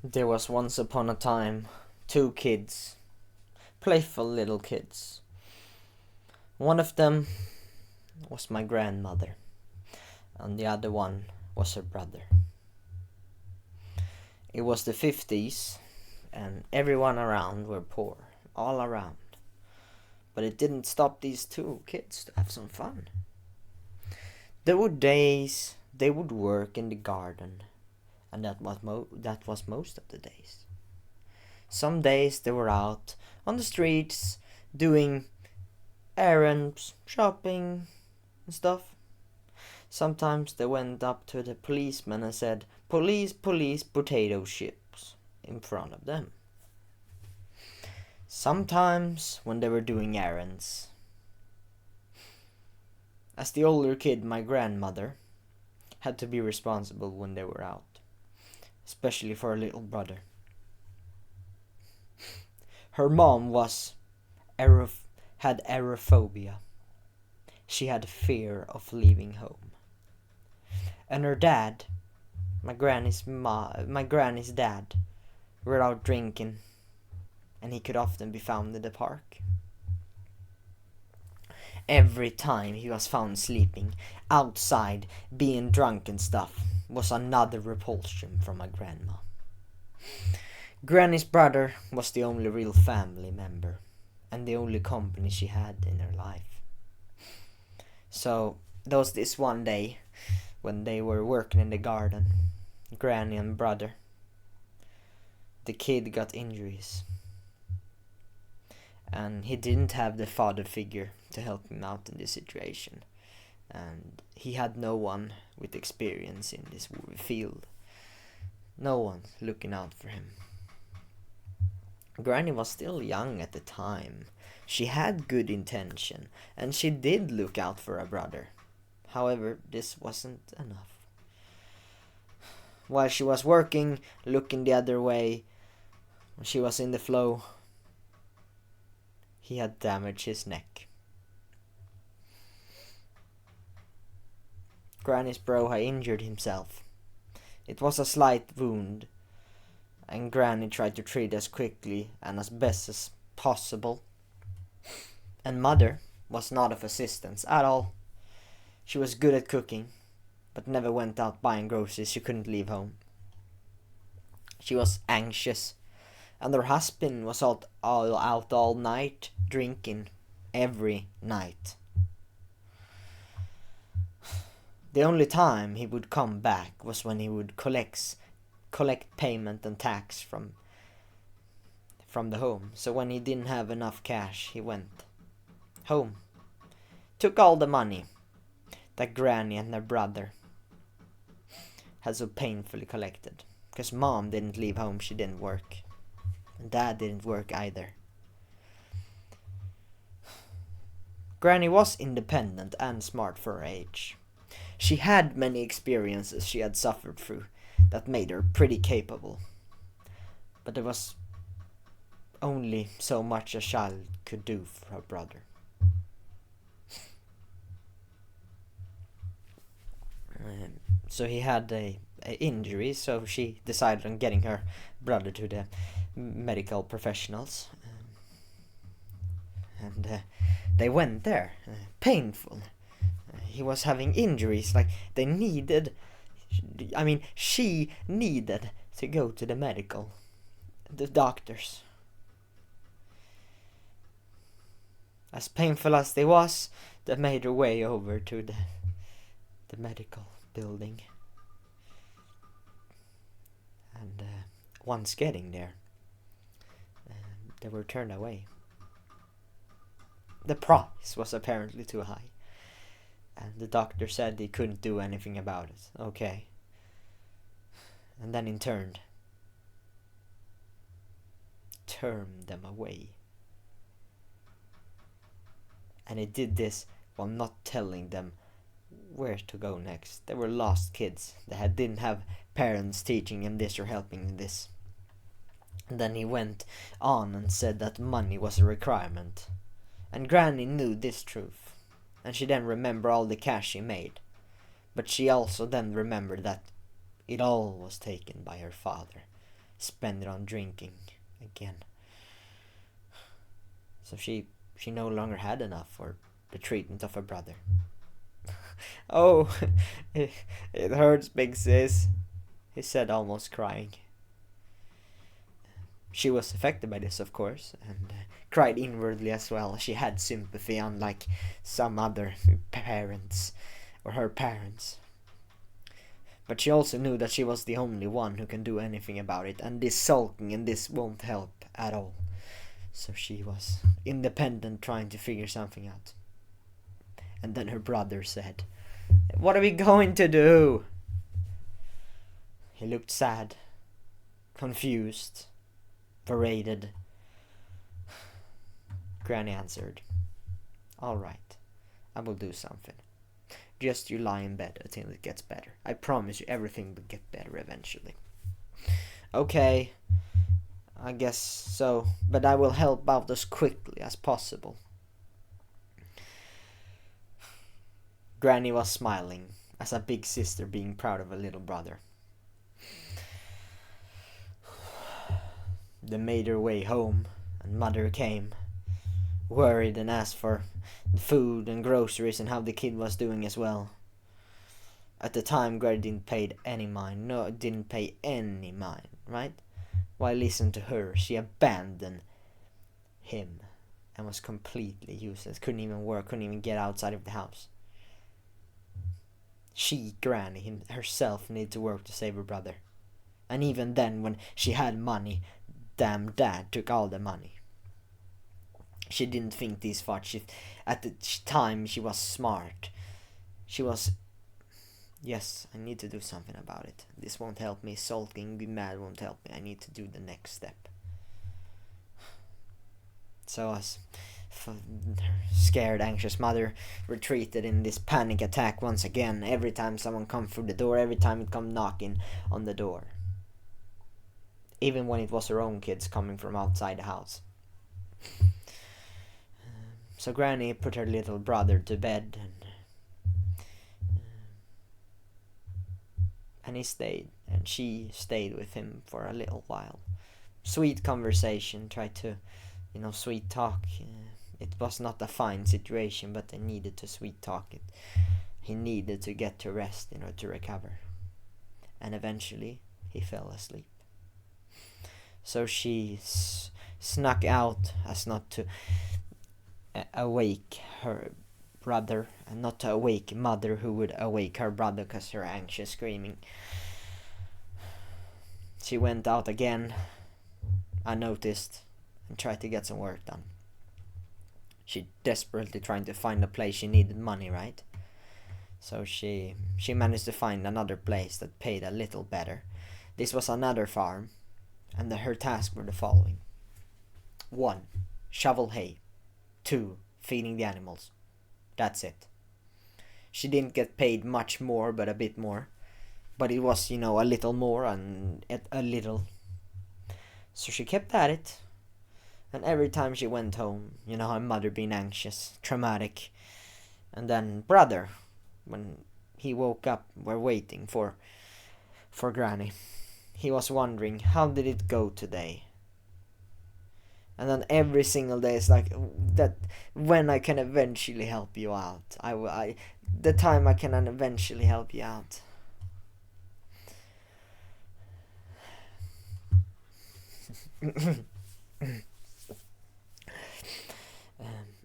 There was once upon a time two kids, playful little kids. One of them was my grandmother, and the other one was her brother. It was the 50s, and everyone around were poor, all around. But it didn't stop these two kids to have some fun. There were days they would work in the garden, and that was most of the days. Some days they were out on the streets doing errands, shopping, and stuff. Sometimes they went up to the policeman and said, "Police, police, potato chips," in front of them. Sometimes when they were doing errands. As the older kid, my grandmother had to be responsible when they were out, especially for her little brother. Her mom had aerophobia. She had fear of leaving home. And her dad, my granny's dad, were out drinking, and he could often be found in the park. Every time he was found sleeping outside, being drunk and stuff, was another repulsion from my grandma. Granny's brother was the only real family member, and the only company she had in her life. So there was this one day when they were working in the garden, Granny and brother. The kid got injuries, and he didn't have the father figure to help him out in this situation, and he had no one with experience in this field, no one looking out for him. Granny was still young at the time. She had good intention, and she did look out for her brother. However, this wasn't enough. While she was working, looking the other way, when she was in the flow, he had damaged his neck. Granny's bro had injured himself. It was a slight wound, and Granny tried to treat as quickly and as best as possible. And Mother was not of assistance at all. She was good at cooking, but never went out buying groceries. She couldn't leave home. She was anxious, and her husband was out all night drinking every night. The only time he would come back was when he would collect payment and tax from the home. So when he didn't have enough cash, he went home, took all the money that Granny and her brother had so painfully collected. Because Mom didn't leave home, she didn't work. And Dad didn't work either. Granny was independent and smart for her age. She had many experiences she had suffered through that made her pretty capable. But there was only so much a child could do for her brother. So he had a injury, so she decided on getting her brother to the medical professionals. And they went there. Painful. He was having injuries, like she needed to go to the doctors. As painful as they was, they made their way over to the medical building. And once getting there, they were turned away. The price was apparently too high, and the doctor said he couldn't do anything about it. Okay. And then in turn, turned them away. And he did this while not telling them where to go next. They were lost kids. They didn't have parents teaching them this or helping them this. And then he went on and said that money was a requirement. And Granny knew this truth. And she then remembered all the cash she made. But she also then remembered that it all was taken by her father. spend it on drinking again. So she no longer had enough for the treatment of her brother. Oh, it hurts, big sis, he said, almost crying. She was affected by this, of course, and cried inwardly as well. She had sympathy, unlike some other parents, or her parents. But she also knew that she was the only one who can do anything about it, and this sulking and this won't help at all. So she was independent, trying to figure something out. And then her brother said, "What are we going to do?" He looked sad, confused, paraded. Granny answered, "All right, I will do something. Just you lie in bed until it gets better. I promise you everything will get better eventually." "Okay, I guess so, but I will help out as quickly as possible." Granny was smiling, as a big sister being proud of a little brother. They made their way home, and Mother came, worried, and asked for food and groceries and how the kid was doing as well. At the time, Granny didn't pay any mind. No, didn't pay any mind, right? Why listen to her? She abandoned him and was completely useless. Couldn't even work, couldn't even get outside of the house. She, Granny, herself needed to work to save her brother. And even then, when she had money, damn Dad took all the money. She didn't think this far. At the time, she was smart. She was, yes, I need to do something about it. This won't help me. Sulking, be mad won't help me. I need to do the next step. So as scared, anxious mother retreated in this panic attack once again. Every time someone come through the door, every time it come knocking on the door. Even when it was her own kids coming from outside the house. So Granny put her little brother to bed, and he stayed, and she stayed with him for a little while. Sweet conversation, tried to, sweet talk. It was not a fine situation, but they needed to sweet talk it. He needed to get to rest, to recover. And eventually, he fell asleep. So she snuck out as not to awake her brother, and not to awake Mother, who would awake her brother because her anxious screaming. She went out again, unnoticed, and tried to get some work done. She desperately trying to find a place. She needed money, right? So she managed to find another place that paid a little better. This was another farm, and her tasks were the following. 1. Shovel hay. 2. Feeding the animals. That's it. She didn't get paid much more, but a bit more. But it was, a little more and a little. So she kept at it. And every time she went home, her mother being anxious, traumatic. And then brother, when he woke up, were waiting for Granny. He was wondering, how did it go today? And then every single day it's like, that when I can eventually help you out. The time I can eventually help you out.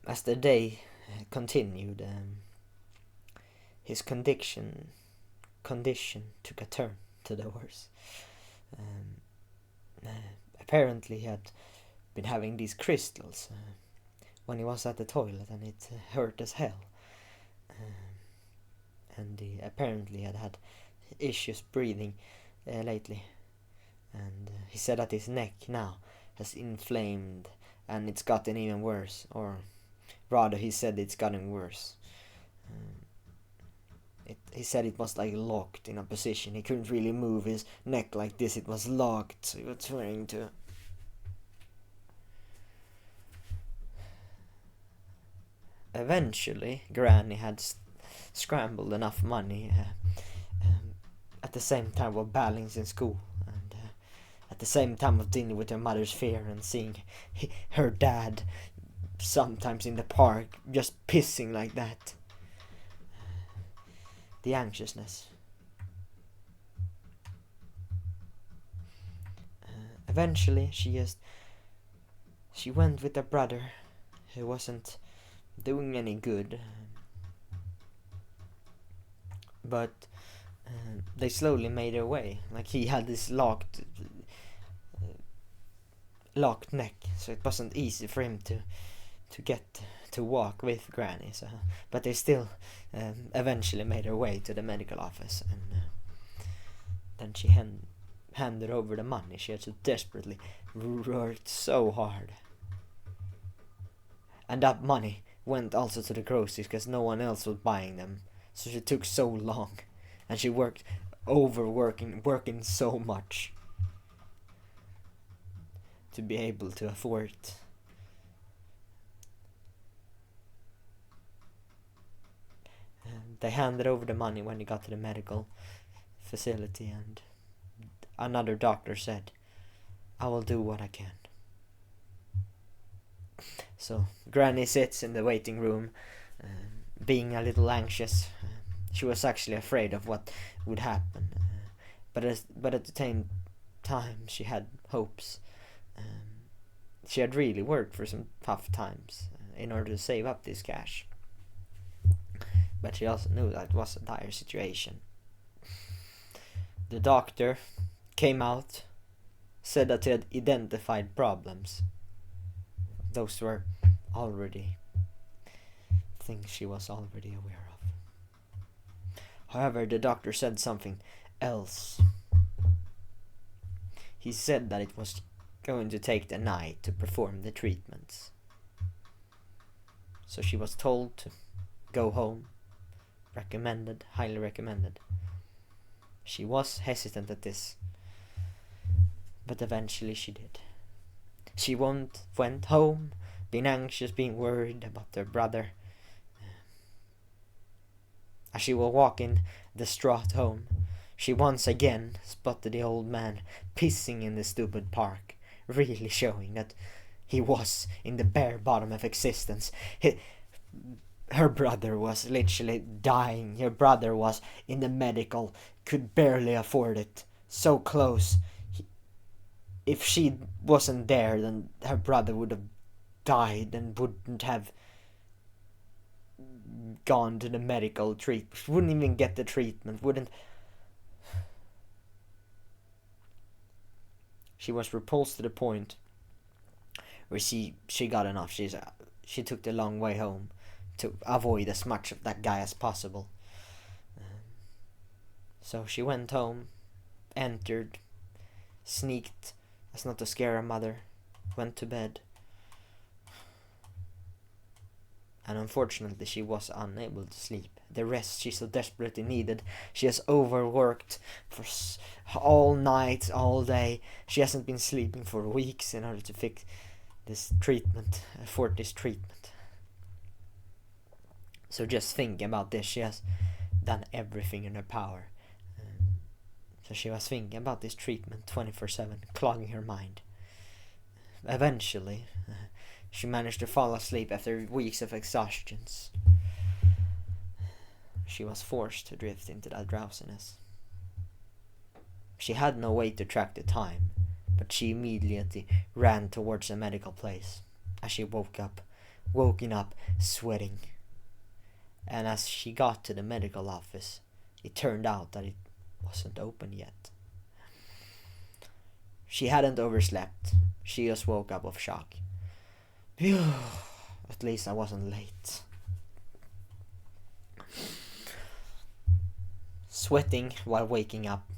As the day continued, his condition took a turn to the worse. Apparently he had been having these crystals when he was at the toilet, and it hurt as hell. And he apparently had issues breathing lately. And he said that his neck now has inflamed, and it's gotten even worse. Or rather, he said it's gotten worse. He said it was like locked in a position. He couldn't really move his neck like this. It was locked. So he was trying to... Eventually, Granny had scrambled enough money at the same time while balancing school. And at the same time of dealing with her mother's fear and seeing her dad sometimes in the park just pissing like that. The anxiousness. Eventually, she went with her brother, who wasn't doing any good, but they slowly made their way. Like, he had this locked neck, so it wasn't easy for him to get to walk with Granny. So, but they still eventually made her way to the medical office, and then she handed over the money she had so desperately worked so hard. And that money went also to the groceries because no one else was buying them. So she took so long, and she worked working so much to be able to afford it. They handed over the money when they got to the medical facility, and another doctor said, "I will do what I can." So Granny sits in the waiting room, being a little anxious. She was actually afraid of what would happen, but at the same time she had hopes. She had really worked for some tough times in order to save up this cash, but she also knew that it was a dire situation. The doctor came out, said that he had identified problems. Those were already things she was already aware of. However, the doctor said something else. He said that it was going to take the night to perform the treatments. So she was told to go home. Recommended, highly recommended. She was hesitant at this, but eventually she did. She went home, being anxious, being worried about her brother. As she was walking distraught home, she once again spotted the old man pissing in the stupid park, really showing that he was in the bare bottom of existence. Her brother was literally dying. Her brother was in the medical, could barely afford it. So close. If she wasn't there, then her brother would have died and wouldn't have gone to the medical treatment. Wouldn't even get the treatment. She was repulsed to the point where she got enough. She took the long way home to avoid as much of that guy as possible. So she went home, entered, sneaked as not to scare her mother, went to bed, and unfortunately she was unable to sleep. The rest she so desperately needed. She has overworked for all night, all day. She hasn't been sleeping for weeks in order to afford this treatment. So just thinking about this, she has done everything in her power. So she was thinking about this treatment 24/7, clogging her mind. Eventually, she managed to fall asleep after weeks of exhaustion. She was forced to drift into that drowsiness. She had no way to track the time, but she immediately ran towards the medical place. As she woken up sweating. And as she got to the medical office, it turned out that it wasn't open yet. She hadn't overslept. She just woke up of shock. Phew, at least I wasn't late. Sweating while waking up,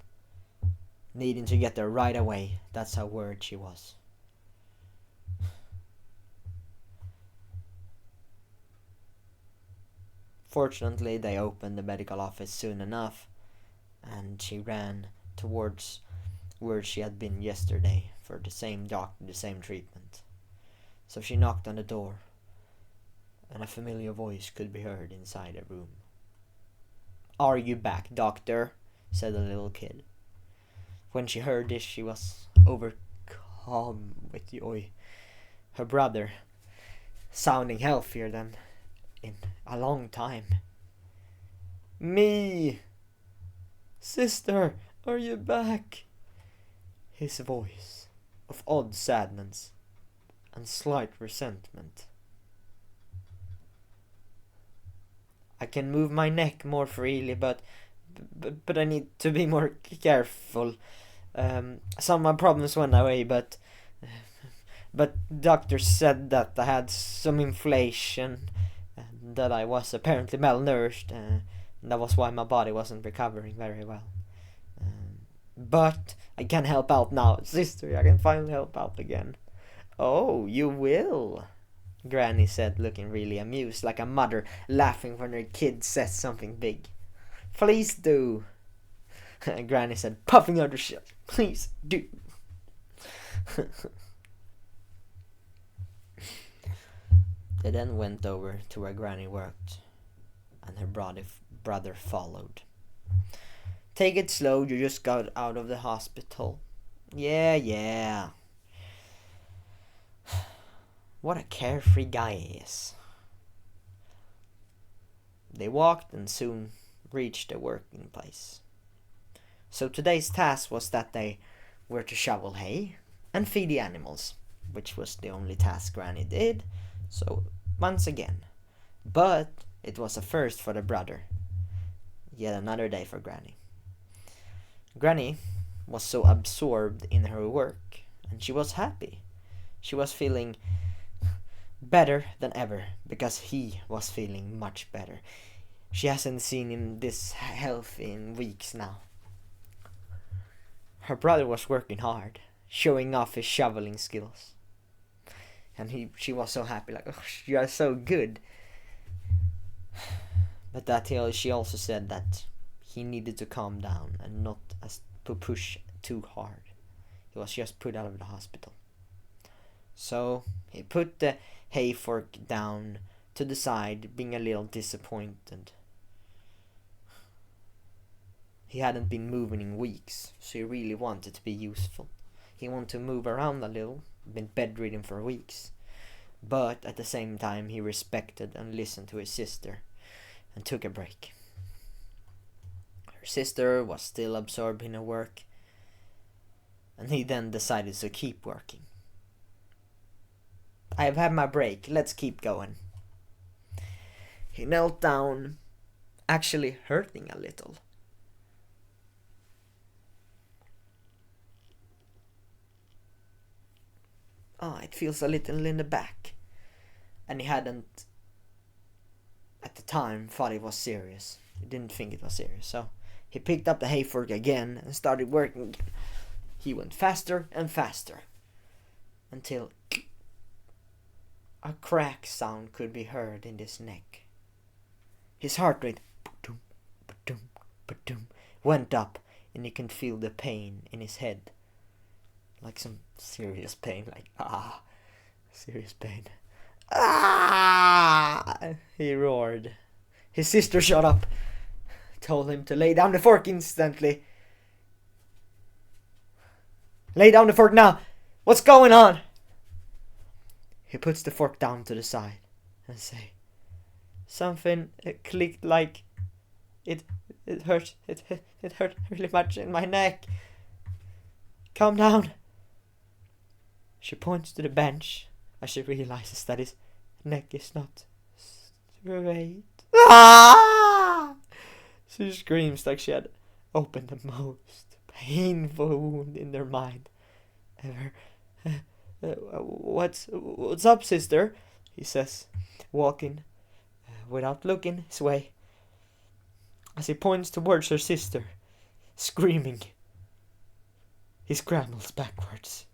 needing to get there right away. That's how worried she was. Fortunately, they opened the medical office soon enough, and she ran towards where she had been yesterday for the same doctor, the same treatment. So she knocked on the door, and a familiar voice could be heard inside the room. "Are you back, doctor?" said the little kid. When she heard this, she was overcome with joy. Her brother, sounding healthier than in a long time. Me! Sister, are you back? His voice, of odd sadness and slight resentment. I can move my neck more freely, but I need to be more careful. Some of my problems went away, but doctor said that I had some inflation, and that I was apparently malnourished, and that was why my body wasn't recovering very well. But I can help out now, sister. I can finally help out again. Oh, you will, Granny said, looking really amused, like a mother laughing when her kid says something big. Please do, Granny said, puffing out her chest. Please do. They then went over to where Granny worked, and her brother followed. Take it slow, you just got out of the hospital. Yeah. What a carefree guy he is. They walked and soon reached the working place. So today's task was that they were to shovel hay and feed the animals, which was the only task Granny did, so once again. But it was a first for the brother. Yet another day for Granny. Granny was so absorbed in her work, and she was happy. She was feeling better than ever, because he was feeling much better. She hasn't seen him this healthy in weeks now. Her brother was working hard, showing off his shoveling skills. And she was so happy, like, oh, you are so good. But she also said that he needed to calm down and not to push too hard. He was just put out of the hospital. So he put the hay fork down to the side, being a little disappointed. He hadn't been moving in weeks, so he really wanted to be useful. He wanted to move around a little, been bedridden for weeks. But at the same time, he respected and listened to his sister and took a break. Her sister was still absorbed in her work, and he then decided to keep working. I have had my break, let's keep going. He knelt down, actually hurting a little. It feels a little in the back. And he hadn't, at the time, thought it was serious. He didn't think it was serious. So he picked up the hay fork again and started working. He went faster and faster, until a crack sound could be heard in his neck. His heart rate went up, and he could feel the pain in his head. Like some serious pain, serious pain. He roared. His sister shot up, told him to lay down the fork instantly. Lay down the fork now! What's going on? He puts the fork down to the side and say, something clicked like it hurt. It hurt really much in my neck. Calm down. She points to the bench as she realizes that his neck is not straight. She screams like she had opened the most painful wound in their mind ever. What's up, sister? He says, walking without looking his way, as he points towards her sister, screaming. He scrambles backwards.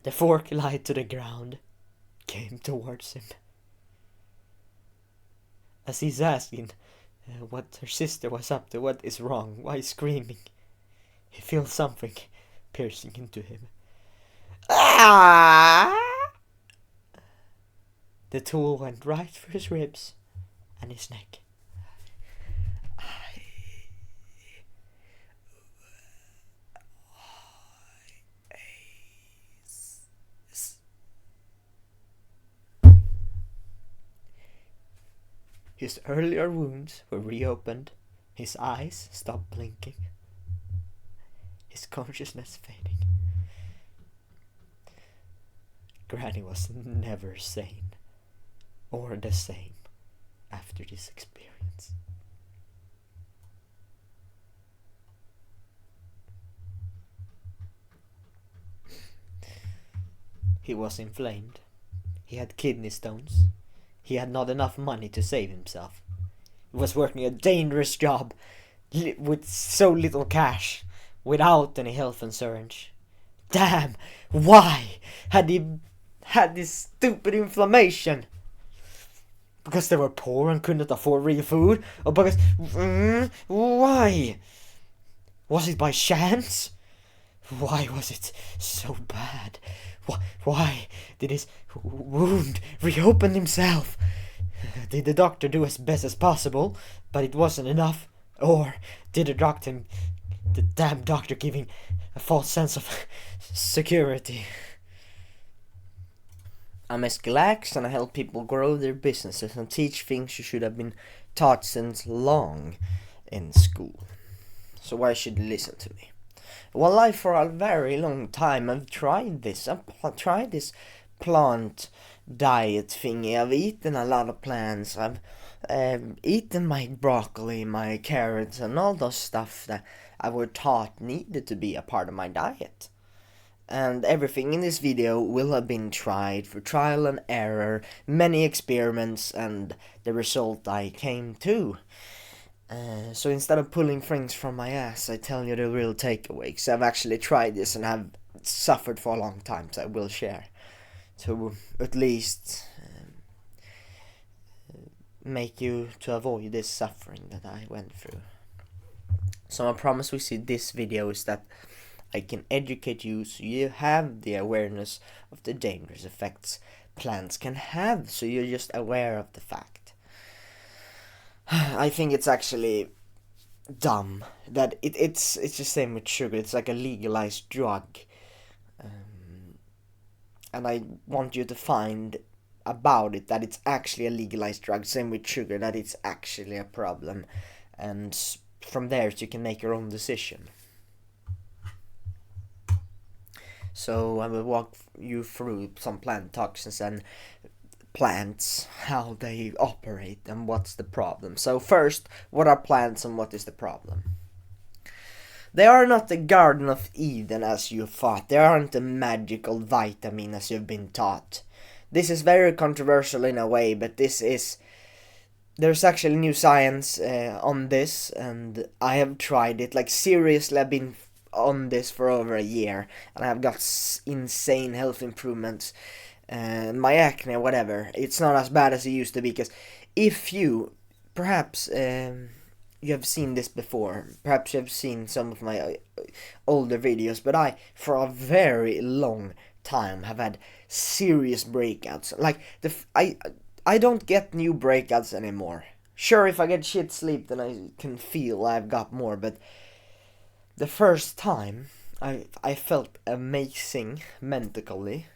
The fork lied to the ground, came towards him. As he's asking what her sister was up to, what is wrong, why screaming, he feels something piercing into him. The tool went right through his ribs and his neck. His earlier wounds were reopened, his eyes stopped blinking, his consciousness fading. Granny was never sane or the same after this experience. He was inflamed. He had kidney stones. He had not enough money to save himself. He was working a dangerous job with so little cash, without any health insurance. Damn! Why had he had this stupid inflammation? Because they were poor and couldn't afford real food? Or because... why? Was it by chance? Why was it so bad? Why did his wound reopen himself? Did the doctor do as best as possible, but it wasn't enough? Or did the damn doctor giving a false sense of security? I'm Eskil Axe, and I help people grow their businesses and teach things you should have been taught since long in school. So why should you listen to me? Well, for a very long time I've tried this. I've tried this plant diet thingy. I've eaten a lot of plants. I've eaten my broccoli, my carrots, and all those stuff that I were taught needed to be a part of my diet. And everything in this video will have been tried for trial and error, many experiments, and the result I came to. So instead of pulling things from my ass, I tell you the real takeaway, because I've actually tried this and have suffered for a long time, so I will share. To at least make you to avoid this suffering that I went through. So my promise with this video is that I can educate you so you have the awareness of the dangerous effects plants can have, so you're just aware of the fact. I think it's actually dumb that it's the same with sugar. It's like a legalized drug, and I want you to find about it that it's actually a legalized drug. Same with sugar, that it's actually a problem, and from there you can make your own decision. So I will walk you through some plant toxins and plants, how they operate, and what's the problem. So first, what are plants and what is the problem? They are not the Garden of Eden as you thought. They aren't a magical vitamin as you've been taught. This is very controversial in a way, but there's actually new science on this, and I have tried it. Like, seriously, I've been on this for over a year, and I've got insane health improvements. My acne, whatever, it's not as bad as it used to be, because if you, perhaps you have seen this before, perhaps you have seen some of my older videos, but I, for a very long time, have had serious breakouts. Like, I don't get new breakouts anymore. Sure, if I get shit sleep, then I can feel I've got more, but the first time I felt amazing mentally,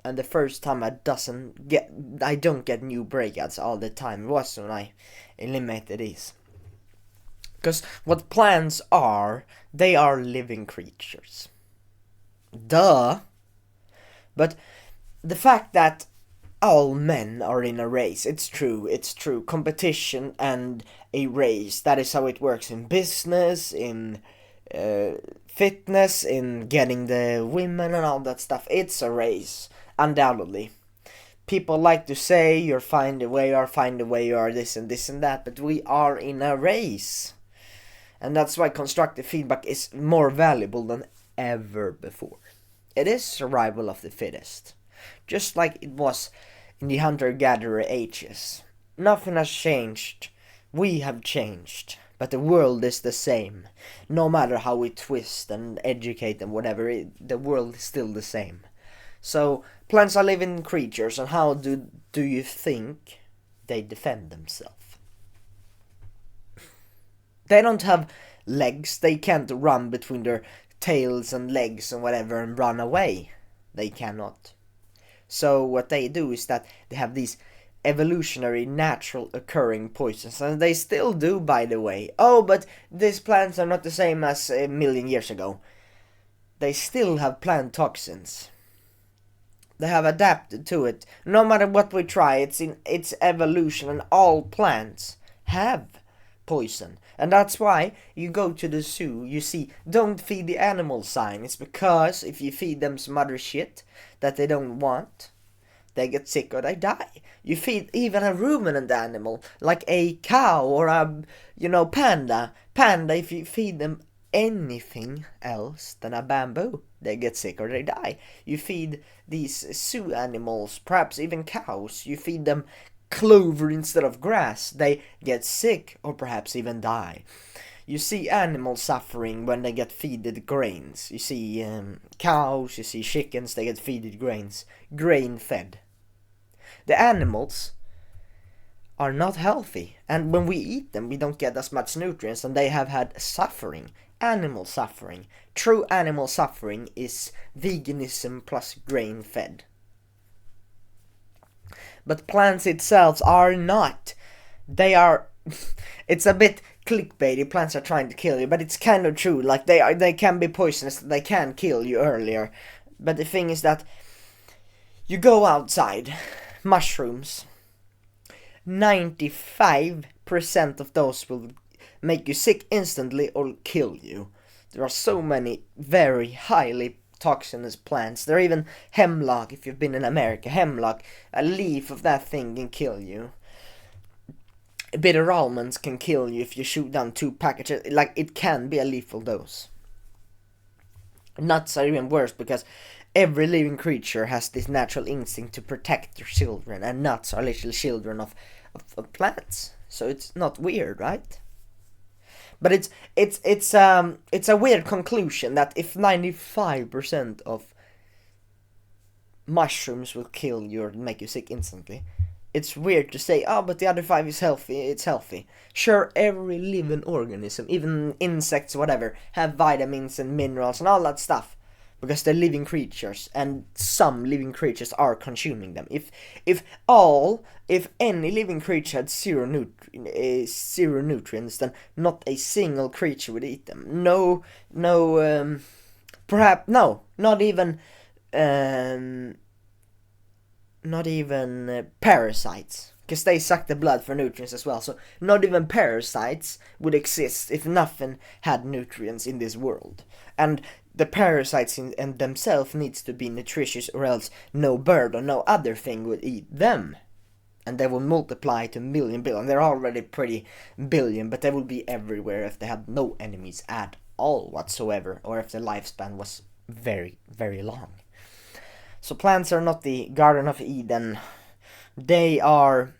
and the first time I don't get new breakouts all the time was when I eliminated these. Because what plants are, they are living creatures. Duh! But the fact that all men are in a race, it's true. Competition and a race, that is how it works in business, in fitness, in getting the women and all that stuff. It's a race. Undoubtedly. People like to say you're find a way, you are this and this and that, but we are in a race. And that's why constructive feedback is more valuable than ever before. It is survival of the fittest. Just like it was in the hunter-gatherer ages. Nothing has changed. We have changed. But the world is the same. No matter how we twist and educate and whatever, the world is still the same. So, plants are living creatures, and how do you think they defend themselves? They don't have legs. They can't run between their tails and legs and whatever and run away. They cannot. So what they do is that they have these evolutionary, natural occurring poisons, and they still do, by the way. Oh, but these plants are not the same as a million years ago. They still have plant toxins. They have adapted to it. No matter what we try, it's in its evolution, and all plants have poison. And that's why you go to the zoo, you see, don't feed the animal sign. It's because if you feed them some other shit that they don't want, they get sick or they die. You feed even a ruminant animal, like a cow or a, panda. Panda, if you feed them anything else than a bamboo, they get sick or they die. You feed these zoo animals, perhaps even cows, you feed them clover instead of grass, they get sick or perhaps even die. You see animals suffering when they get feeded grains. You see cows, you see chickens, they get feeded grains. Grain fed. The animals are not healthy, and when we eat them we don't get as much nutrients, and they have had suffering. Animal suffering. True animal suffering is veganism plus grain fed. But plants itself are not. They are it's a bit clickbaity. Plants are trying to kill you, but it's kind of true. Like they can be poisonous, they can kill you earlier. But the thing is that you go outside, mushrooms, 95% of those will make you sick instantly or kill you. There are so many very highly toxinous plants. There are even hemlock, if you've been in America. Hemlock, a leaf of that thing can kill you. Bitter almonds can kill you if you shoot down 2 packages. Like, it can be a lethal dose. Nuts are even worse, because every living creature has this natural instinct to protect their children, and nuts are literally children of plants. So it's not weird, right? But it's a weird conclusion that if 95% of mushrooms will kill you or make you sick instantly, it's weird to say, oh, but the other 5 is healthy, it's healthy. Sure, every living organism, even insects, whatever, have vitamins and minerals and all that stuff, because they're living creatures, and some living creatures are consuming them. If any living creature had zero nutrients, then not a single creature would eat them. Not even parasites, because they suck the blood for nutrients as well. So not even parasites would exist if nothing had nutrients in this world. And the parasites in themselves needs to be nutritious, or else no bird or no other thing would eat them. And they will multiply to million, billion. They're already pretty billion, but they will be everywhere if they have no enemies at all whatsoever, or if their lifespan was very, very long. So plants are not the Garden of Eden. They are,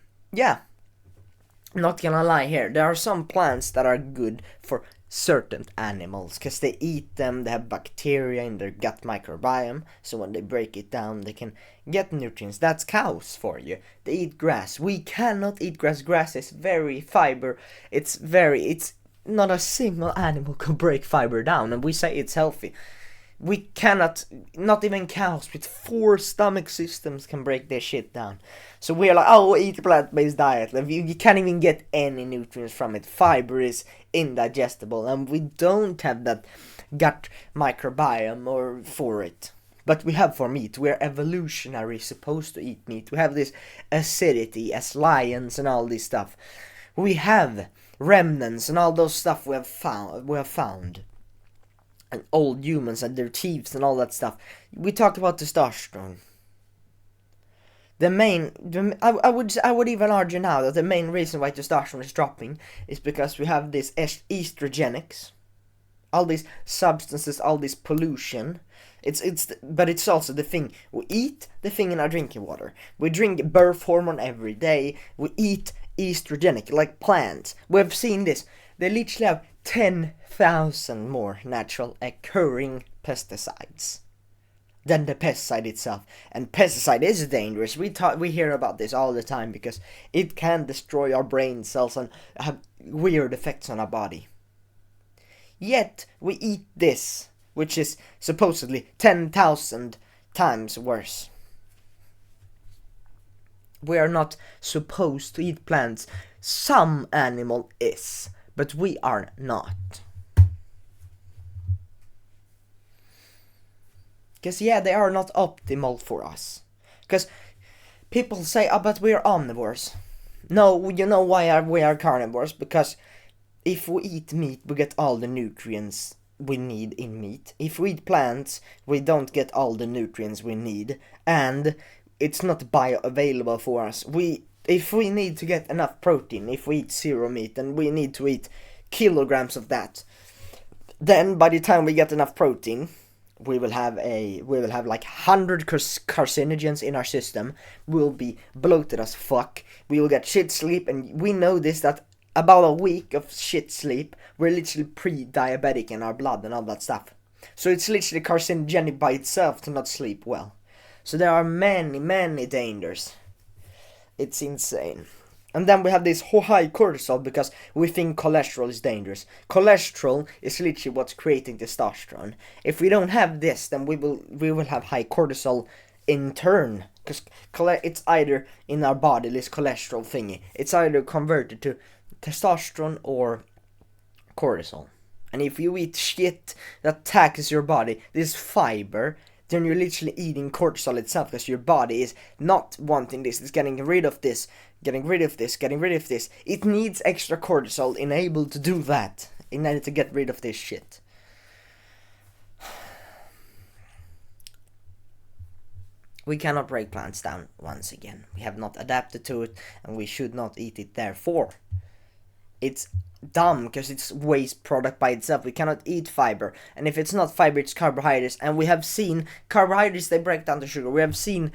not gonna lie here, there are some plants that are good for certain animals, because they eat them, they have bacteria in their gut microbiome, so when they break it down they can get nutrients. That's cows for you. They eat grass. We cannot eat grass. Grass is very fiber. It's not a single animal can break fiber down, and we say it's healthy. We cannot, not even cows with 4 stomach systems can break their shit down. So we're like, oh, eat a plant-based diet. You can't even get any nutrients from it. Fiber is indigestible, and we don't have that gut microbiome or for it. But we have for meat. We're evolutionary supposed to eat meat. We have this acidity as lions and all this stuff. We have remnants and all those stuff we have found. And old humans and their teeth and all that stuff. We talked about testosterone. I would even argue now that the main reason why testosterone is dropping is because we have this estrogenics, all these substances, all this pollution. But it's also the thing we eat, the thing in our drinking water. We drink birth hormone every day. We eat estrogenic like plants. We've seen this. They literally have 10,000 more natural occurring pesticides than the pesticide itself. And pesticide is dangerous. We hear about this all the time because it can destroy our brain cells and have weird effects on our body. Yet we eat this, which is supposedly 10,000 times worse. We are not supposed to eat plants. Some animal is, but we are not. Because yeah, they are not optimal for us. Because people say, oh, but we're omnivores. No, you know why we are carnivores? Because if we eat meat, we get all the nutrients we need in meat. If we eat plants, we don't get all the nutrients we need, and it's not bioavailable for us. If we need to get enough protein, if we eat zero meat, then we need to eat kilograms of that. Then by the time we get enough protein, we will have like 100 carcinogens in our system. We'll be bloated as fuck. We will get shit sleep, and we know this, that about a week of shit sleep, we're literally pre-diabetic in our blood and all that stuff. So it's literally carcinogenic by itself to not sleep well. So there are many dangers. It's insane. And then we have this high cortisol because we think cholesterol is dangerous. Cholesterol is literally what's creating testosterone. If we don't have this, then we will have high cortisol in turn. Because it's either in our body, this cholesterol thingy, it's either converted to testosterone or cortisol. And if you eat shit that taxes your body, this fiber, then you're literally eating cortisol itself, because your body is not wanting this. It's getting rid of this, getting rid of this, getting rid of this. It needs extra cortisol enabled to do that, in order to get rid of this shit. We cannot break plants down once again. We have not adapted to it, and we should not eat it therefore. It's dumb because it's waste product by itself. We cannot eat fiber, and if it's not fiber, it's carbohydrates. And we have seen carbohydrates, they break down to sugar. We have seen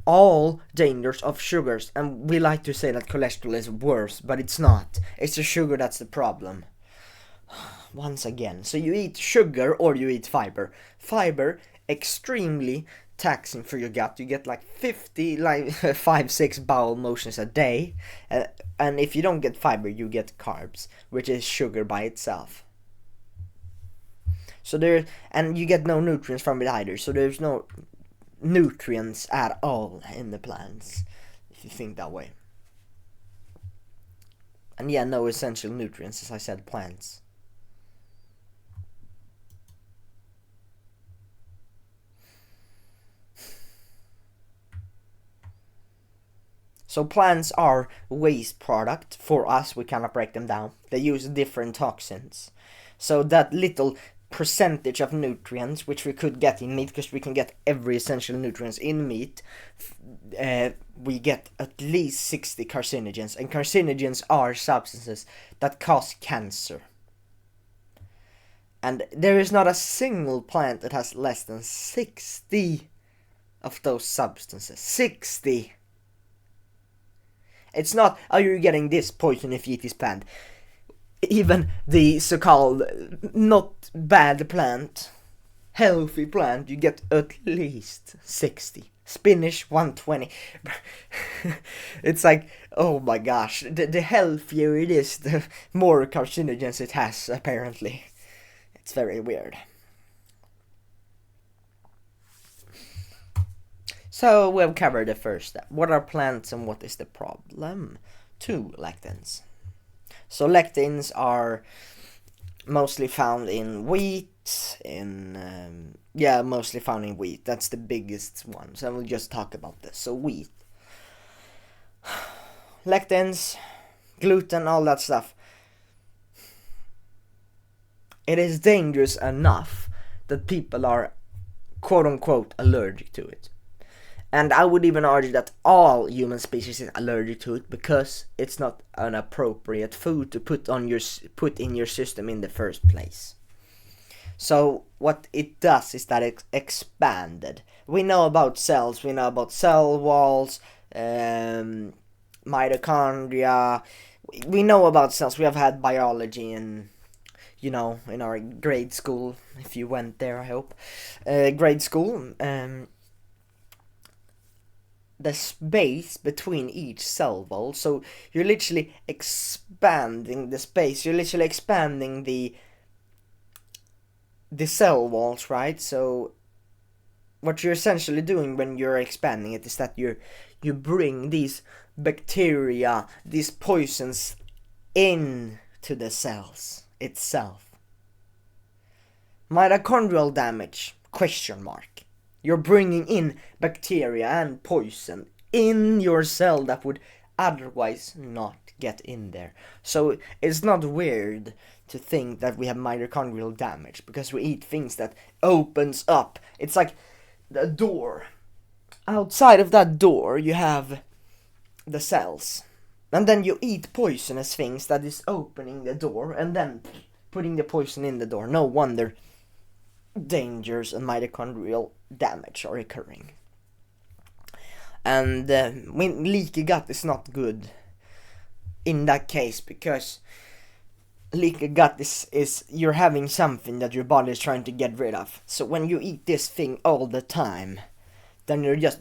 all dangers of sugars, and we like to say that cholesterol is worse, but it's not. It's the sugar that's the problem. Once again, so you eat sugar or you eat fiber. Fiber, extremely taxing for your gut. You get like 5-6 bowel motions a day, and if you don't get fiber, you get carbs, which is sugar by itself. So and you get no nutrients from it either. So there's no nutrients at all in the plants, if you think that way. And yeah, no essential nutrients, as I said, plants. So plants are waste product for us. We cannot break them down. They use different toxins. So that little percentage of nutrients which we could get in meat, because we can get every essential nutrients in meat, we get at least 60 carcinogens. And carcinogens are substances that cause cancer. And there is not a single plant that has less than 60 of those substances. 60! It's not, oh, you're getting this poison if you eat this plant. Even the so-called not bad plant, healthy plant, you get at least 60. Spinach, 120. It's like, oh my gosh, the healthier it is, the more carcinogens it has, apparently. It's very weird. So we've covered the first step. What are plants and what is the problem? 2 lectins. So lectins are mostly found in wheat, mostly found in wheat. That's the biggest one. So we'll just talk about this. So wheat. Lectins, gluten, all that stuff. It is dangerous enough that people are quote unquote allergic to it. And I would even argue that all human species is allergic to it, because it's not an appropriate food to put in your system in the first place. So what it does is that it's expanded. We know about cells, we know about cell walls, mitochondria. We know about cells. We have had biology in our grade school, if you went there, I hope. Grade school. The space between each cell wall. So you're literally expanding the space. You're literally expanding the cell walls, right? So what you're essentially doing when you're expanding it is that you bring these bacteria, these poisons, into the cells itself. Mitochondrial damage, question mark. You're bringing in bacteria and poison in your cell that would otherwise not get in there. So it's not weird to think that we have mitochondrial damage because we eat things that opens up. It's like the door. Outside of that door you have the cells. And then you eat poisonous things that is opening the door and then putting the poison in the door. No wonder dangers and mitochondrial damage are occurring. And when leaky gut is not good in that case, because leaky gut is you're having something that your body is trying to get rid of. So when you eat this thing all the time, then you're just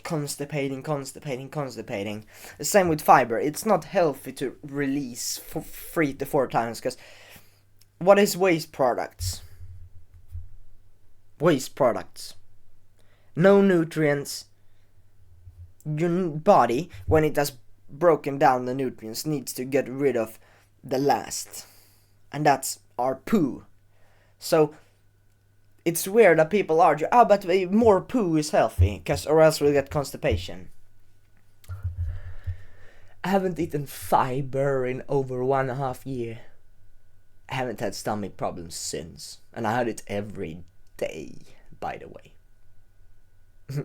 constipating. The same with fiber. It's not healthy to release 3 to 4 times, because what is waste products? Waste products. No nutrients. Your body, when it has broken down the nutrients, needs to get rid of the last. And that's our poo. So it's weird that people argue, but more poo is healthy, or else we'll get constipation. I haven't eaten fiber in over 1.5 years. I haven't had stomach problems since. And I had it every day, by the way.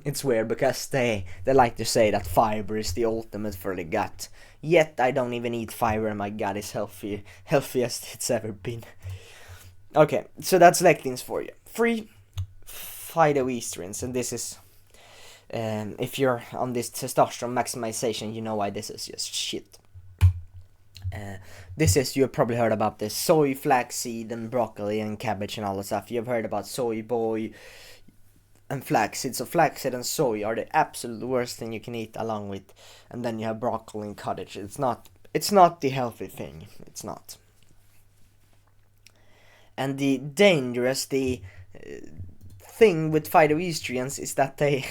It's weird because they like to say that fiber is the ultimate for the gut. Yet I don't even eat fiber and my gut is healthiest it's ever been. Okay, so that's lectins for you. 3 phytoestrogens, and this is if you're on this testosterone maximization, you know why this is just shit. This is, you've probably heard about this soy, flaxseed, and broccoli and cabbage and all that stuff. You've heard about soy boy and flaxseed. So flaxseed and soy are the absolute worst thing you can eat along with, and then you have broccoli and cottage. It's not the healthy thing. It's not. And the dangerous thing with phytoestrogens is that they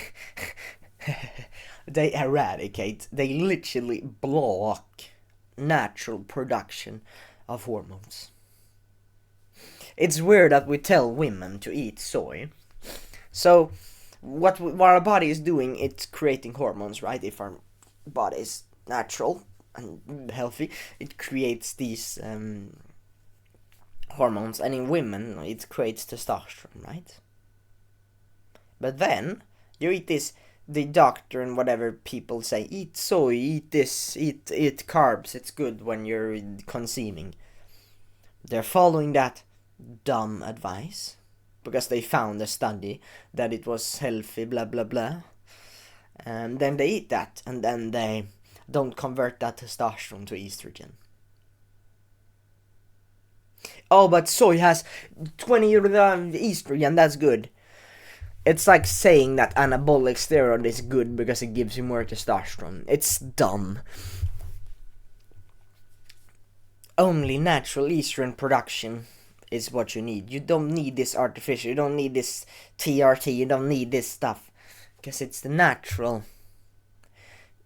eradicate, they literally block natural production of hormones. It's weird that we tell women to eat soy. So what our body is doing, it's creating hormones, right? If our body is natural and healthy, it creates these hormones, and in women it creates testosterone, right? But then you eat this, the doctor and whatever people say, eat soy, eat this, eat carbs, it's good when you're conceiving. They're following that dumb advice because they found a study that it was healthy, blah blah blah, and then they eat that, and then they don't convert that testosterone to estrogen. Oh, but soy has 20 estrogen, that's good. It's like saying that anabolic steroid is good because it gives you more testosterone. It's dumb. Only natural estrogen production is what you need. You don't need this artificial, you don't need this TRT, you don't need this stuff. Because it's the natural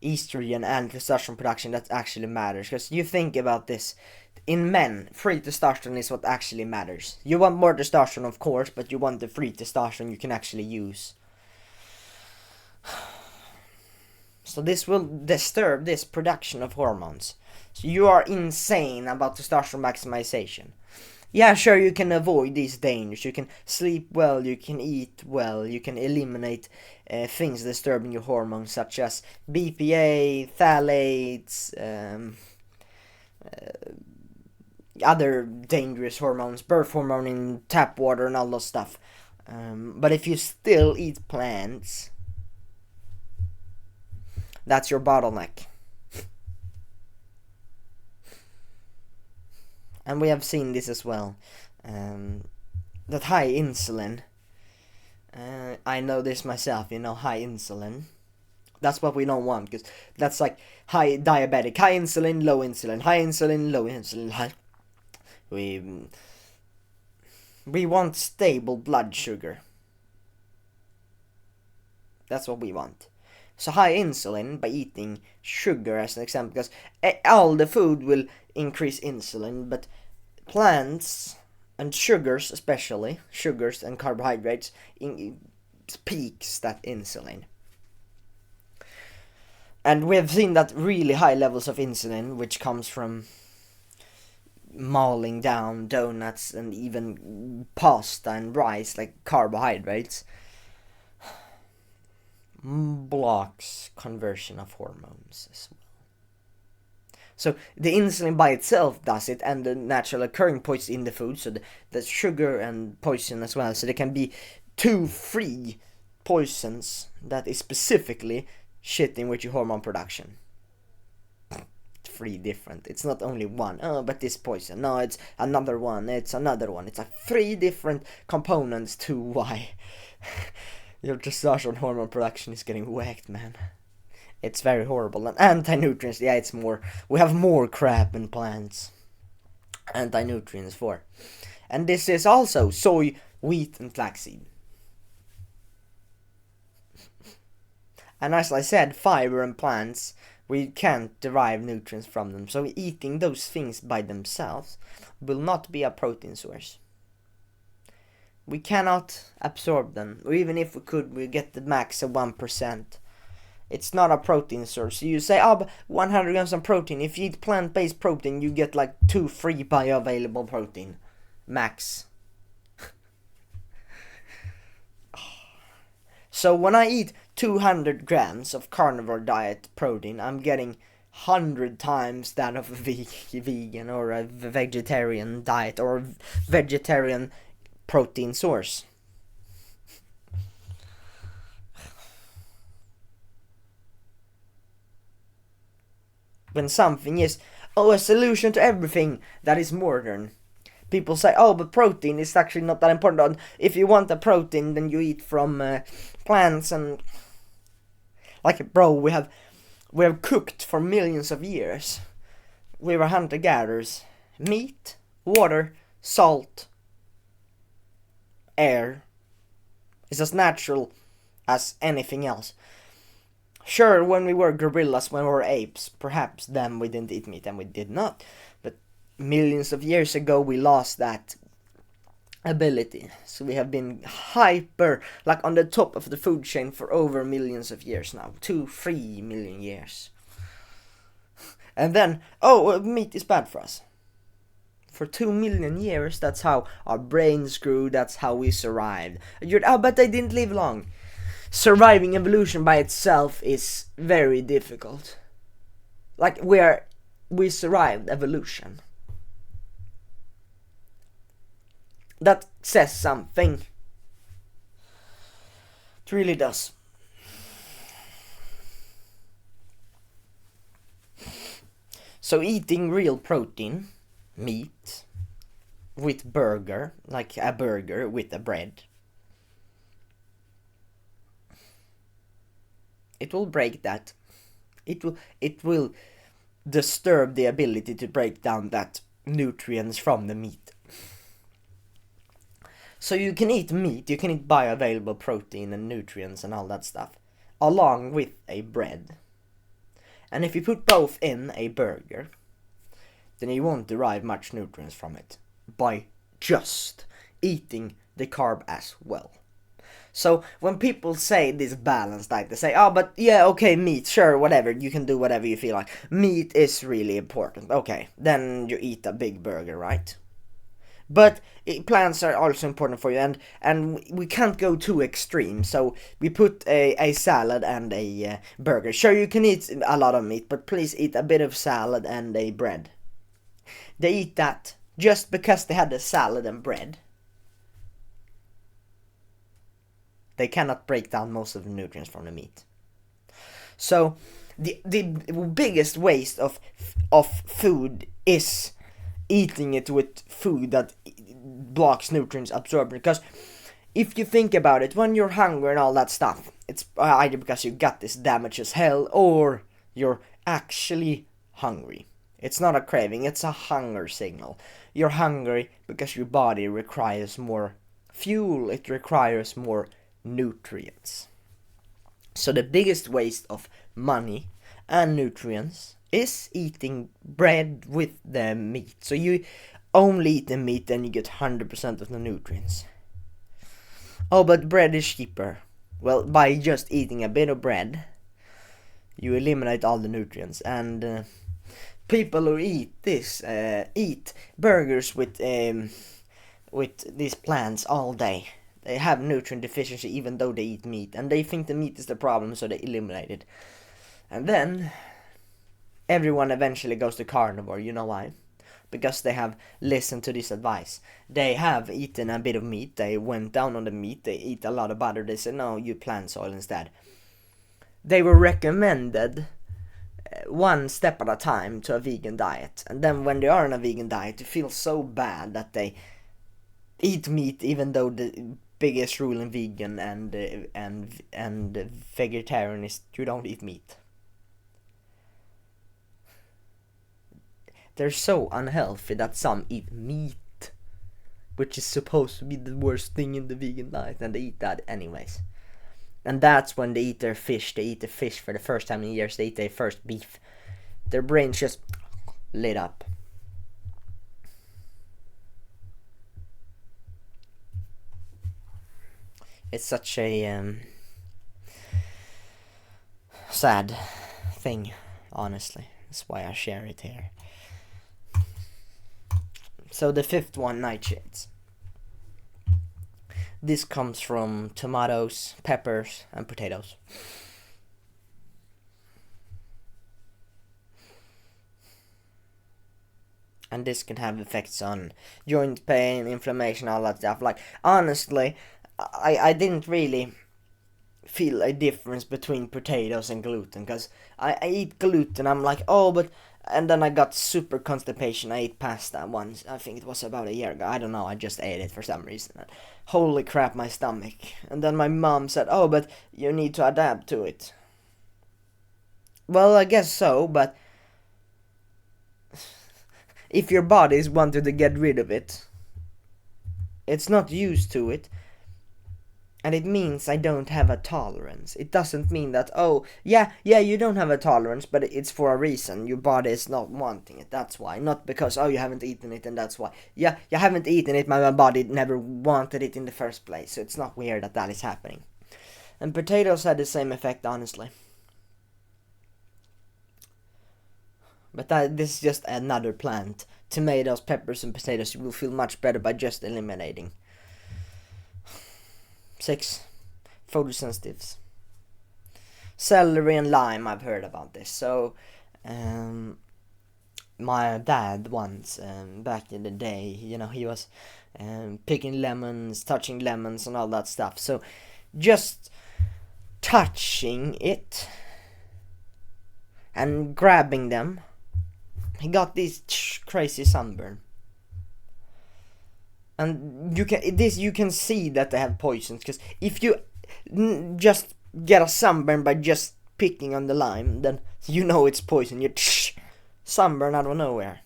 estrogen and testosterone production that actually matters. Because you think about this, in men, free testosterone is what actually matters. You want more testosterone, of course, but you want the free testosterone you can actually use. So this will disturb this production of hormones. So you are insane about testosterone maximization. Yeah, sure, you can avoid these dangers. You can sleep well, you can eat well, you can eliminate things disturbing your hormones, such as BPA, phthalates, other dangerous hormones, birth hormone in tap water and all that stuff. But if you still eat plants, that's your bottleneck. And we have seen this as well, that high insulin, I know this myself, high insulin, that's what we don't want, because that's like high diabetic, high insulin, low insulin, high insulin, low insulin, high. We want stable blood sugar. That's what we want. So high insulin by eating sugar as an example, because all the food will increase insulin, but plants and sugars, especially sugars and carbohydrates, peaks that insulin. And we have seen that really high levels of insulin, which comes from mauling down donuts and even pasta and rice, like carbohydrates, blocks conversion of hormones as well. So the insulin by itself does it, and the natural occurring poison in the food, so the sugar and poison as well. So there can be two free poisons that is specifically shitting with your hormone production. Three different. It's not only one. Oh, but this poison. No, it's another one. It's another one. It's like three different components to why your testosterone hormone production is getting whacked, man. It's very horrible. And anti-nutrients, yeah, it's more. We have more crap in plants. Anti-nutrients for. And this is also soy, wheat, and flaxseed. And as I said, fiber and plants, we can't derive nutrients from them. So eating those things by themselves will not be a protein source. We cannot absorb them. Or even if we could, we get the max of 1%. It's not a protein source. So you say, oh, but 100 grams of protein. If you eat plant-based protein, you get like 2 free bioavailable protein. Max. So when I eat 200 grams of carnivore diet protein, I'm getting 100 times that of a vegan or a vegetarian diet or vegetarian protein source. When something is, a solution to everything that is modern. People say, oh, but protein is actually not that important. If you want a protein, then you eat from plants and... Like, bro, we have cooked for millions of years. We were hunter-gatherers. Meat, water, salt, air. It's as natural as anything else. Sure, when we were gorillas, when we were apes, perhaps then we didn't eat meat and we did not. But millions of years ago, we lost that ability. So we have been hyper, like on the top of the food chain for over millions of years now. 2-3 million years. And then, meat is bad for us. For 2 million years, that's how our brains grew, that's how we survived. But they didn't live long. Surviving evolution by itself is very difficult. Like, we survived evolution. That says something. It really does. So eating real protein, meat, with burger, like a burger with a bread, it will break that. It will disturb the ability to break down that nutrients from the meat. So you can eat meat, you can eat bioavailable protein and nutrients and all that stuff, along with a bread. And if you put both in a burger, then you won't derive much nutrients from it by just eating the carb as well. So when people say this balanced diet, they say, meat, sure, whatever, you can do whatever you feel like. Meat is really important. Okay, then you eat a big burger, right? But plants are also important for you, and we can't go too extreme. So we put a salad and a burger. Sure, you can eat a lot of meat, but please eat a bit of salad and a bread. They eat that just because they had the salad and bread. They cannot break down most of the nutrients from the meat. So the biggest waste of food is eating it with food that blocks nutrients absorption. Because if you think about it, when you're hungry and all that stuff, it's either because your gut is damaged as hell or you're actually hungry. It's not a craving, it's a hunger signal. You're hungry because your body requires more fuel, it requires more nutrients. So the biggest waste of money and nutrients is eating bread with the meat. So you only eat the meat, then you get 100% of the nutrients. Oh, but bread is cheaper. Well, by just eating a bit of bread, you eliminate all the nutrients. And people who eat this, eat burgers with these plants all day. They have nutrient deficiency even though they eat meat, and they think the meat is the problem, so they eliminate it. And then everyone eventually goes to carnivore. You know why? Because they have listened to this advice. They have eaten a bit of meat, they went down on the meat, they eat a lot of butter, they said, no, you plant soil instead. They were recommended one step at a time to a vegan diet, and then when they are on a vegan diet, they feel so bad that they eat meat, even though the biggest rule in vegan and vegetarian is you don't eat meat. They're so unhealthy that some eat meat, which is supposed to be the worst thing in the vegan diet, and they eat that anyways. And that's when they eat their fish. They eat the fish for the first time in years. They eat their first beef. Their brains just lit up. It's such a sad thing, honestly. That's why I share it here. So the fifth one, nightshades. This comes from tomatoes, peppers, and potatoes. And this can have effects on joint pain, inflammation, all that stuff. Like, honestly, I didn't really feel a difference between potatoes and gluten, because I eat gluten, I'm like, oh, but, and then I got super constipation. I ate pasta once, I think it was about a year ago, I don't know, I just ate it for some reason, and holy crap, my stomach. And then my mom said, oh, but you need to adapt to it. Well, I guess so, but if your body's wanted to get rid of it, it's not used to it, and it means I don't have a tolerance. It doesn't mean that, oh, yeah, you don't have a tolerance, but it's for a reason. Your body is not wanting it, that's why. Not because, oh, you haven't eaten it and that's why. Yeah, you haven't eaten it, but my body never wanted it in the first place, so it's not weird that that is happening. And potatoes had the same effect, honestly. But this is just another plant. Tomatoes, peppers, and potatoes, you will feel much better by just eliminating. 6. Photosensitives. Celery and lime, I've heard about this. So, my dad once, back in the day, he was picking lemons, touching lemons and all that stuff. So, just touching it and grabbing them, he got this crazy sunburn. And you can see that they have poisons, because if you just get a sunburn by just picking on the lime, then you know it's poison. You sunburn out of nowhere.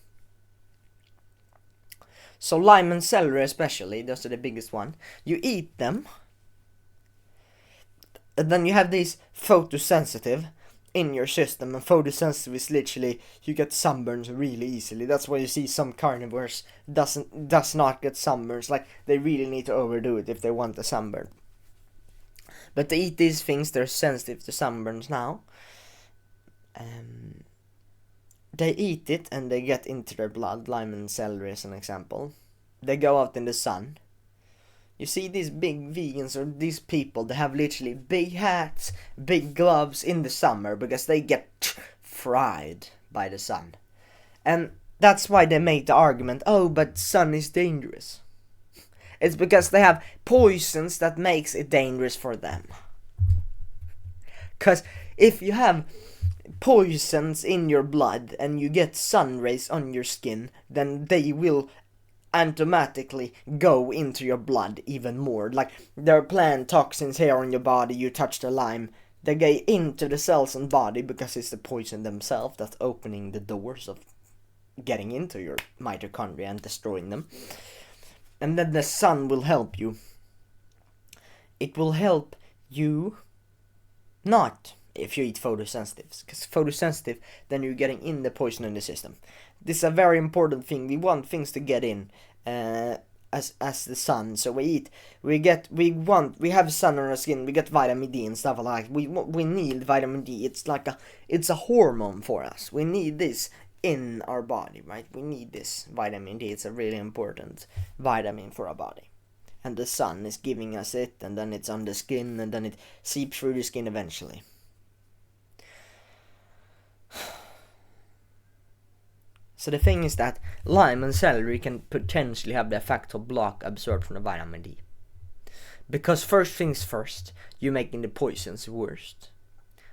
So lime and celery especially, those are the biggest one. You eat them, and then you have these photosensitive in your system, and photosensitive is literally you get sunburns really easily. That's why you see some carnivores does not get sunburns. Like, they really need to overdo it if they want a sunburn. But they eat these things, they're sensitive to sunburns now. They eat it and they get into their blood. Lime and celery as an example. They go out in the sun. You see these big vegans, or these people, they have literally big hats, big gloves in the summer, because they get fried by the sun. And that's why they make the argument, oh, but sun is dangerous. It's because they have poisons that makes it dangerous for them. Because if you have poisons in your blood and you get sun rays on your skin, then they will automatically go into your blood even more. Like, there are plant toxins here on your body, you touch the lime, they get into the cells and body because it's the poison themselves that's opening the doors of getting into your mitochondria and destroying them. And then the sun will help you. It will help you Not if you eat photosensitives, because photosensitive, then you're getting in the poison in the system. This is a very important thing. We want things to get in as the sun. So we have sun on our skin. We get vitamin D and stuff like that. We need vitamin D. It's a hormone for us. We need this in our body, right? We need this vitamin D. It's a really important vitamin for our body. And the sun is giving us it, and then it's on the skin, and then it seeps through the skin eventually. So the thing is that lime and celery can potentially have the effect to block absorption of vitamin D. Because first things first, you're making the poisons worse.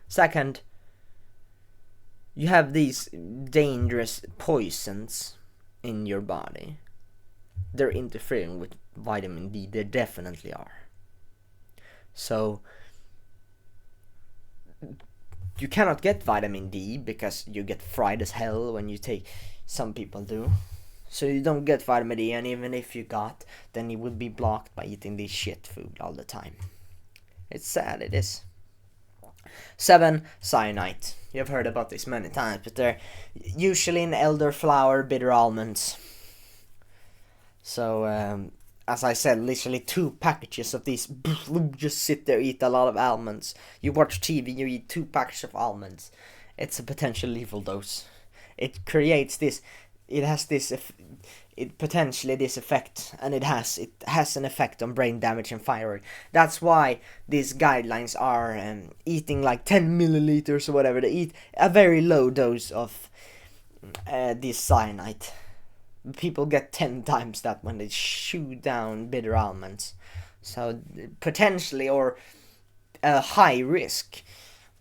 Second, you have these dangerous poisons in your body. They're interfering with vitamin D. They definitely are. So you cannot get vitamin D because you get fried as hell when you take. Some people do. So you don't get vitamin D, and even if you got, then it would be blocked by eating this shit food all the time. It's sad, it is. 7. Cyanide. You've heard about this many times, but they're usually in elderflower, bitter almonds. So, as I said, literally 2 packages of these. Just sit there, eat a lot of almonds. You watch TV, you eat 2 packages of almonds. It's a potential lethal dose. It creates this. It has this. Potentially this effect, and it has an effect on brain damage and thyroid. That's why these guidelines are eating like 10 milliliters or whatever. They eat a very low dose of this cyanide. People get 10 times that when they chew down bitter almonds. So potentially, or a high risk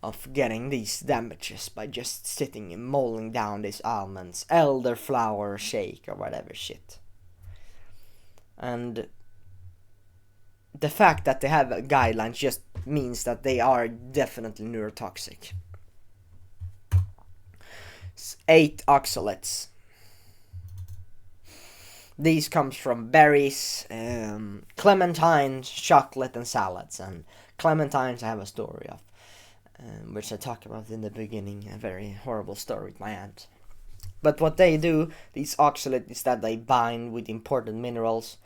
of getting these damages by just sitting and mowing down these almonds, elderflower shake or whatever shit. And the fact that they have guidelines just means that they are definitely neurotoxic. 8. Oxalates. These comes from berries, clementines, chocolate, and salads. And clementines I have a story of. Which I talked about in the beginning, a very horrible story with my aunt. But what they do, these oxalates, is that they bind with important minerals,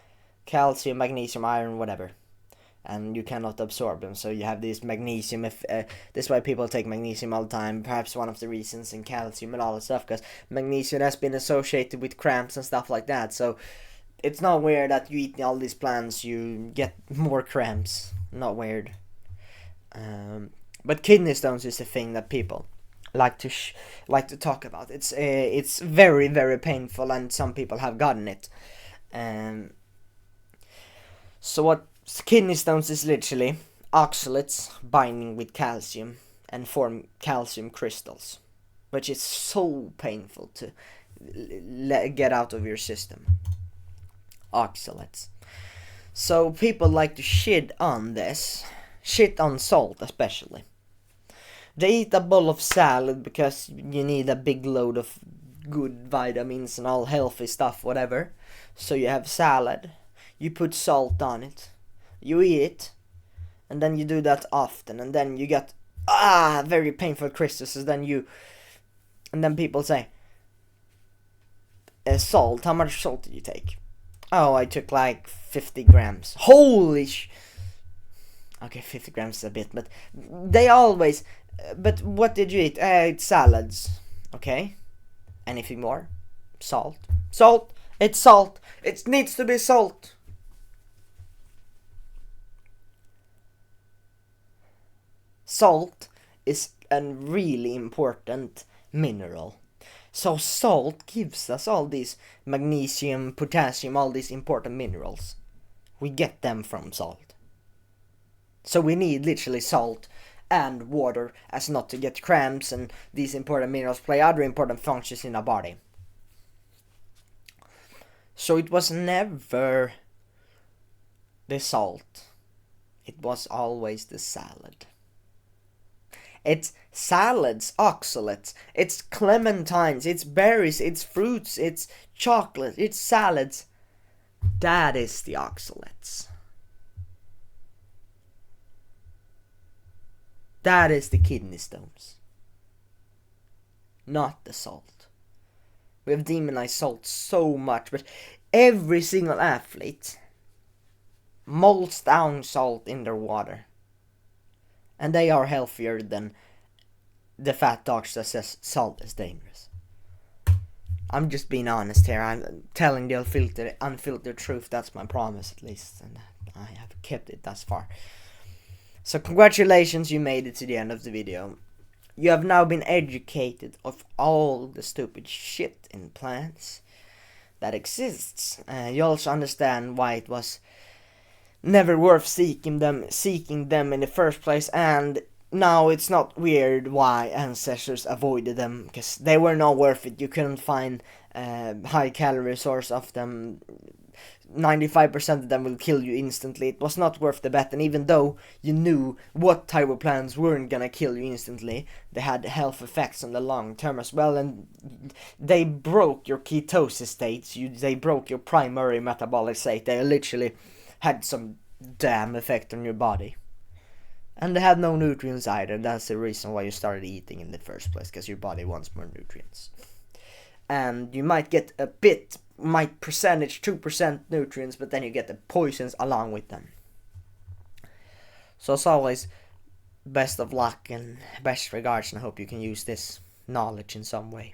calcium, magnesium, iron, whatever, and you cannot absorb them. So you have this magnesium. That's why people take magnesium all the time. Perhaps one of the reasons, and calcium and all that stuff, because magnesium has been associated with cramps and stuff like that. So it's not weird that you eat all these plants, you get more cramps. Not weird. But kidney stones is a thing that people like to talk about. It's very, very painful, and some people have gotten it. So what kidney stones is literally oxalates binding with calcium and form calcium crystals, which is so painful to get out of your system. Oxalates. So people like to shit on this. Shit on salt especially. They eat a bowl of salad because you need a big load of good vitamins and all healthy stuff, whatever. So you have salad, you put salt on it, you eat it, and then you do that often, and then you get very painful crystals. And then people say, salt, how much salt did you take? Oh, I took like 50 grams. Holy okay, 50 grams is a bit, but they always. But what did you eat? I ate salads. Okay. Anything more? Salt. Salt. It's salt. It needs to be salt. Salt is a really important mineral. So salt gives us all these magnesium, potassium, all these important minerals. We get them from salt. So we need literally salt and water as not to get cramps, and these important minerals play other important functions in our body. So it was never the salt. It was always the salad. It's salads, oxalates, it's clementines, it's berries, it's fruits, it's chocolate, it's salads. That is the oxalates. That is the kidney stones, not the salt. We have demonized salt so much, but every single athlete molds down salt in their water, and they are healthier than the fat doctor that says salt is dangerous. I'm just being honest here. I'm telling the unfiltered truth. That's my promise, at least, and I have kept it thus far. So congratulations, you made it to the end of the video. You have now been educated of all the stupid shit in plants that exists. You also understand why it was never worth seeking them in the first place, and now it's not weird why ancestors avoided them, because they were not worth it. You couldn't find high calorie source of them. 95% of them will kill you instantly. It was not worth the bet, and even though you knew what type of plants weren't gonna kill you instantly, they had health effects on the long term as well, and they broke your ketosis states, they broke your primary metabolic state. They literally had some damn effect on your body. And they had no nutrients either. That's the reason why you started eating in the first place, because your body wants more nutrients. And you might get a bit, percentage 2% nutrients, but then you get the poisons along with them. So as always, best of luck and best regards, and I hope you can use this knowledge in some way.